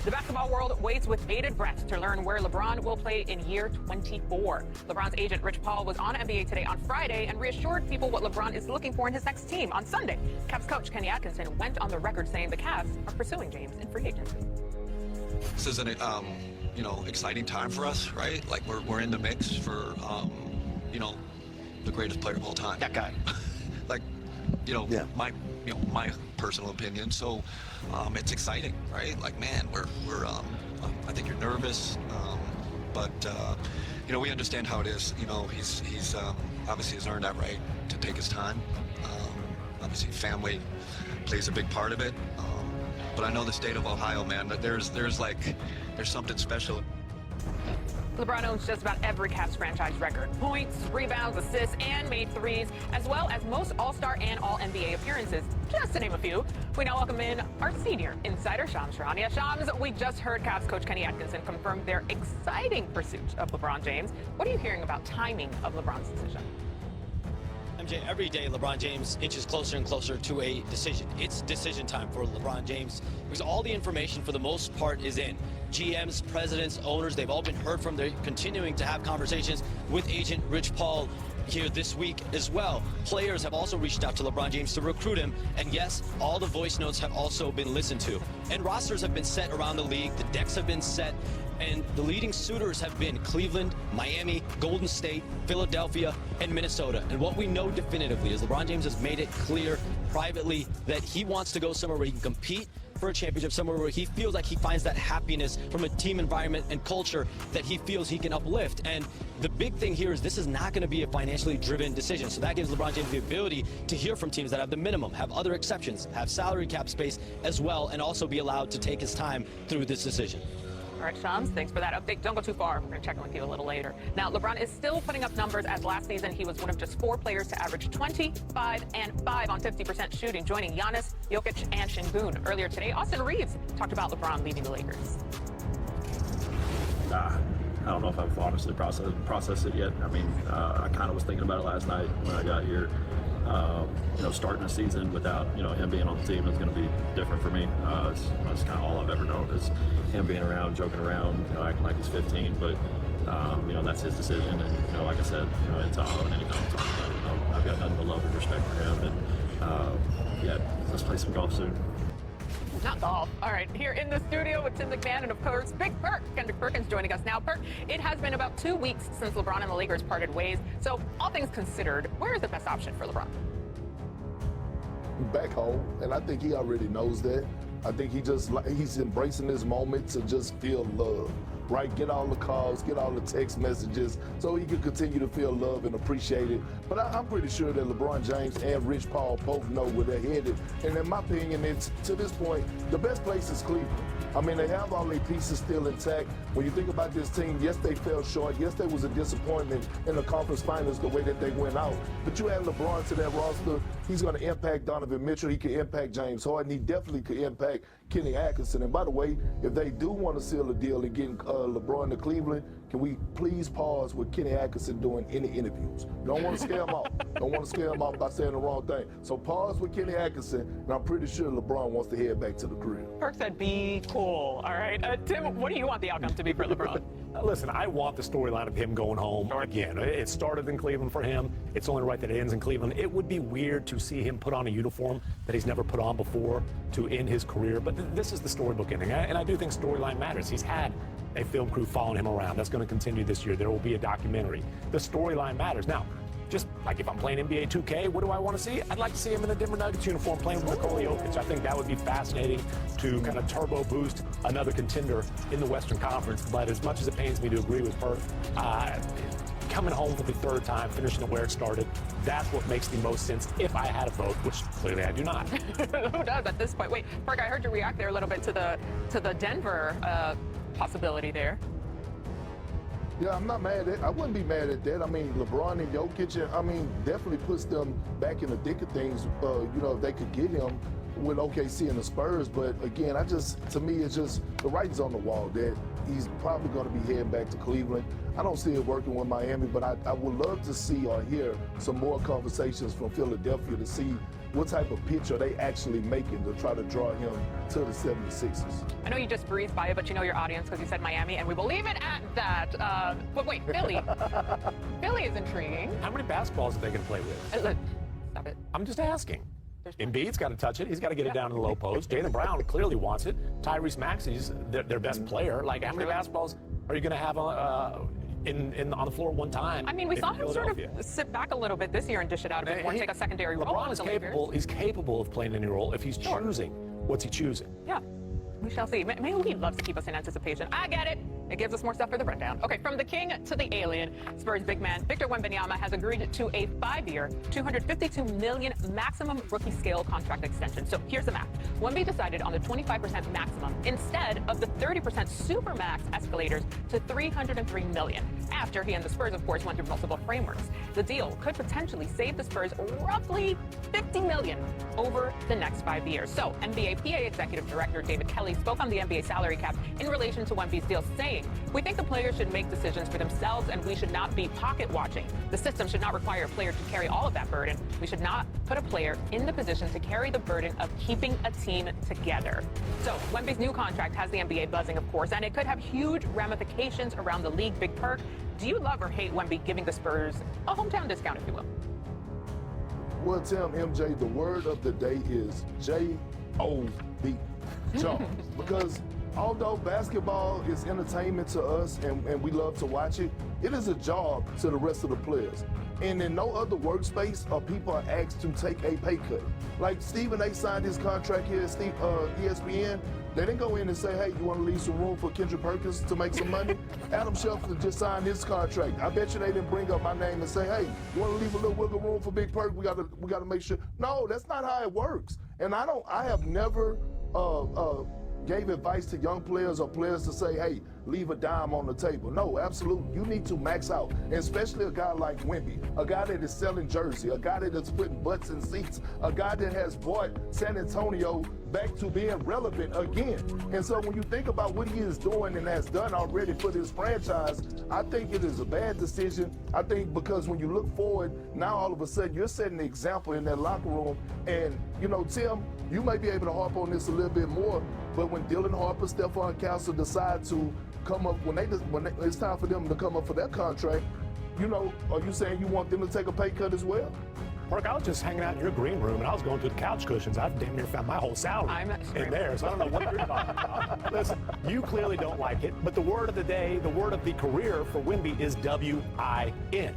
The basketball world waits with bated breath to learn where LeBron will play in year 24. LeBron's agent, Rich Paul, was on NBA Today on Friday and reassured people what LeBron is looking for in his next team. On Sunday, Cavs coach Kenny Atkinson went on the record saying the Cavs are pursuing James in free agency. This is an exciting time for us, right? Like we're in the mix for the greatest player of all time. That guy. My personal opinion. So it's exciting, right? Like, man, we're I think you're nervous, but we understand how it is. He's obviously has earned that right to take his time. Obviously, family plays a big part of it. But I know the state of Ohio, man, that there's something special. LeBron owns just about every Cavs franchise record. Points, rebounds, assists, and made threes, as well as most All-Star and All-NBA appearances, just to name a few. We now welcome in our senior insider, Shams Charania. Shams, we just heard Cavs coach Kenny Atkinson confirm their exciting pursuit of LeBron James. What are you hearing about timing of LeBron's decision? MJ, every day LeBron James inches closer and closer to a decision. It's decision time for LeBron James because all the information for the most part is in. GMs, presidents, owners, they've all been heard from. They're continuing to have conversations with agent Rich Paul here this week as well. Players have also reached out to LeBron James to recruit him. And yes, all the voice notes have also been listened to. And rosters have been set around the league. The decks have been set. And the leading suitors have been Cleveland, Miami, Golden State, Philadelphia, and Minnesota. And what we know definitively is LeBron James has made it clear privately that he wants to go somewhere where he can compete for a championship, somewhere where he feels like he finds that happiness from a team environment and culture that he feels he can uplift. And the big thing here is this is not going to be a financially driven decision. So that gives LeBron James the ability to hear from teams that have the minimum, have other exceptions, have salary cap space as well, and also be allowed to take his time through this decision. All right, Shams, thanks for that update. Don't go too far. We're going to check in with you a little later. Now, LeBron is still putting up numbers as last season he was one of just 4 players to average 25 and 5 on 50% shooting, joining Giannis, Jokic, and Şengün. Earlier today, Austin Reeves talked about LeBron leaving the Lakers. I don't know if I've honestly processed it yet. I mean, I kind of was thinking about it last night when I got here. Starting a season without, him being on the team is going to be different for me. That's kind of all I've ever known is him being around, joking around, acting like he's 15. But, that's his decision. And, like I said, in Tahoe and anytime I'm talking about it, I've got nothing but love and respect for him. And, let's play some golf soon. Not golf. All right, here in the studio with Tim McMahon and, of course, Big Perk. Kendrick Perkins joining us now. Perk, it has been about 2 weeks since LeBron and the Lakers parted ways. So, all things considered, where is the best option for LeBron? Back home, and I think he already knows that. I think he's embracing this moment to just feel love, right? Get all the calls, get all the text messages so he can continue to feel love and appreciate it. But I'm pretty sure that LeBron James and Rich Paul both know where they're headed. And in my opinion, it's, to this point, the best place is Cleveland. I mean, they have all their pieces still intact. When you think about this team, yes, they fell short. Yes, there was a disappointment in the conference finals the way that they went out. But you add LeBron to that roster, he's going to impact Donovan Mitchell. He can impact James Harden. He definitely could impact Kenny Atkinson. And by the way, if they do want to seal a deal and get LeBron to Cleveland, can we please pause with Kenny Atkinson doing any interviews? Don't want to scare him off. Don't want to scare him off by saying the wrong thing. So pause with Kenny Atkinson, and I'm pretty sure LeBron wants to head back to the crib. Perk said be cool. All right. Tim, what do you want the outcome to be for LeBron? Listen, I want the storyline of him going home again. It started in Cleveland for him. It's only right that it ends in Cleveland. It would be weird to see him put on a uniform that he's never put on before to end his career. But this is the storybook ending. And I do think storyline matters. He's had a film crew following him around. That's going to continue this year. There will be a documentary. The storyline matters. Now, just like if I'm playing NBA 2K, what do I want to see? I'd like to see him in a Denver Nuggets uniform playing with Nikola Jokic. I think that would be fascinating to kind of turbo boost another contender in the Western Conference. But as much as it pains me to agree with Perk, coming home for the 3rd time, finishing it where it started, that's what makes the most sense if I had a vote, which clearly I do not. Who does at this point? Wait, Perk, I heard you react there a little bit to the Denver possibility there. Yeah, I'm not mad at. I wouldn't be mad at that. I mean, LeBron and Jokic, definitely puts them back in the thick of things. If they could get him with OKC and the Spurs. But again, to me, it's just the writing's on the wall that he's probably going to be heading back to Cleveland. I don't see it working with Miami, but I would love to see or hear some more conversations from Philadelphia to see what type of pitch are they actually making to try to draw him to the 76ers. I know you just breezed by it, but you know your audience because you said Miami, and we will leave it at that. But wait, Philly. Philly is intriguing. How many basketballs are they going to play with? Look, stop it. I'm just asking. Embiid's got to touch it. He's got to get it down in the low post. Jaylen Brown clearly wants it. Tyrese Maxey's their best player. Like, how many basketballs are you going to have on the floor at one time? I mean, we saw him sort of sit back a little bit this year and dish it out a bit more, take a secondary role. LeBron is capable. He's capable of playing any role if he's choosing. What's he choosing? Yeah. We shall see. Maybe loves to keep us in anticipation. I get it. It gives us more stuff for the rundown. Okay, from the king to the alien, Spurs big man Victor Wembanyama has agreed to a 5-year, $252 million maximum rookie scale contract extension. So here's the math. Wemby decided on the 25% maximum instead of the 30% super max escalators to $303 million. After he and the Spurs, of course, went through multiple frameworks. The deal could potentially save the Spurs roughly $50 million over the next 5 years. So NBA PA Executive Director David Kelly spoke on the NBA salary cap in relation to Wemby's deal, saying, "We think the players should make decisions for themselves and we should not be pocket watching. The system should not require a player to carry all of that burden. We should not put a player in the position to carry the burden of keeping a team together." So Wemby's new contract has the NBA buzzing, of course, and it could have huge ramifications around the league. Big perk. Do you love or hate Wemby giving the Spurs a hometown discount, if you will? Well, Tim, MJ, the word of the day is J-O-B. Job. Because although basketball is entertainment to us and we love to watch it, it is a job to the rest of the players. And in no other workspace are people asked to take a pay cut. Like Stephen A. signed his contract here at ESPN. They didn't go in and say, hey, you want to leave some room for Kendrick Perkins to make some money? Adam Schefter just signed his contract. I bet you they didn't bring up my name and say, hey, you want to leave a little wiggle room for Big Perk? We got to make sure. No, that's not how it works. And I have never gave advice to young players or players to say, hey, leave a dime on the table. No, absolutely. You need to max out, and especially a guy like Wemby, a guy that is selling jersey, a guy that is putting butts in seats, a guy that has brought San Antonio back to being relevant again. And so when you think about what he is doing and has done already for this franchise, I think it is a bad decision. I think because when you look forward, now all of a sudden you're setting the example in that locker room. And, you know, Tim, you may be able to harp on this a little bit more, but when Dylan Harper, Stephon Castle decide to come up, when it's time for them to come up for their contract, you know, are you saying you want them to take a pay cut as well? Mark, I was just hanging out in your green room and I was going through the couch cushions. I've damn near found my whole salary in there, so I don't know what you're talking about. Listen, you clearly don't like it, but the word of the day, the word of the career for Wemby is W-I-N.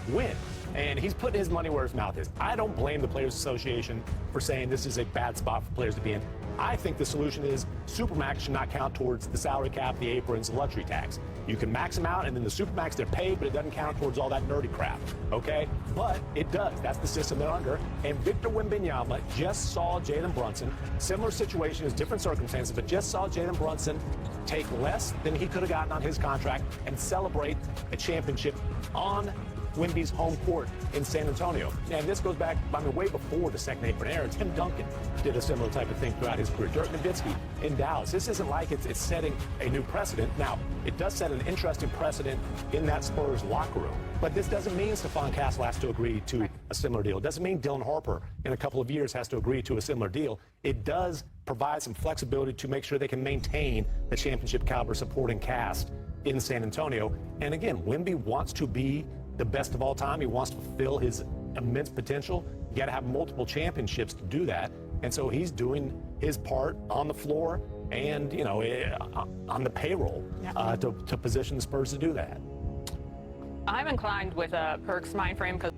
Win. And he's putting his money where his mouth is. I don't blame the Players Association for saying this is a bad spot for players to be in. I think the solution is Supermax should not count towards the salary cap, the aprons, the luxury tax. You can max them out, and then the Supermax, they're paid, but it doesn't count towards all that nerdy crap, okay? But it does. That's the system they're under. And Victor Wembanyama just saw Jalen Brunson, similar situation, is different circumstances, but just saw Jalen Brunson take less than he could have gotten on his contract and celebrate a championship on Wemby's home court in San Antonio. And this goes back, I mean, way before the second apron era. Tim Duncan did a similar type of thing throughout his career. Dirk Nowitzki in Dallas. This isn't like it's setting a new precedent. Now, it does set an interesting precedent in that Spurs locker room. But this doesn't mean Stephon Castle has to agree to a similar deal. It doesn't mean Dylan Harper in a couple of years has to agree to a similar deal. It does provide some flexibility to make sure they can maintain the championship caliber supporting cast in San Antonio. And again, Wemby wants to be the best of all time. He wants to fulfill his immense potential. You got to have multiple championships to do that. And so he's doing his part on the floor and, you know, on the payroll to position the Spurs to do that. I'm inclined with Perk's mind frame because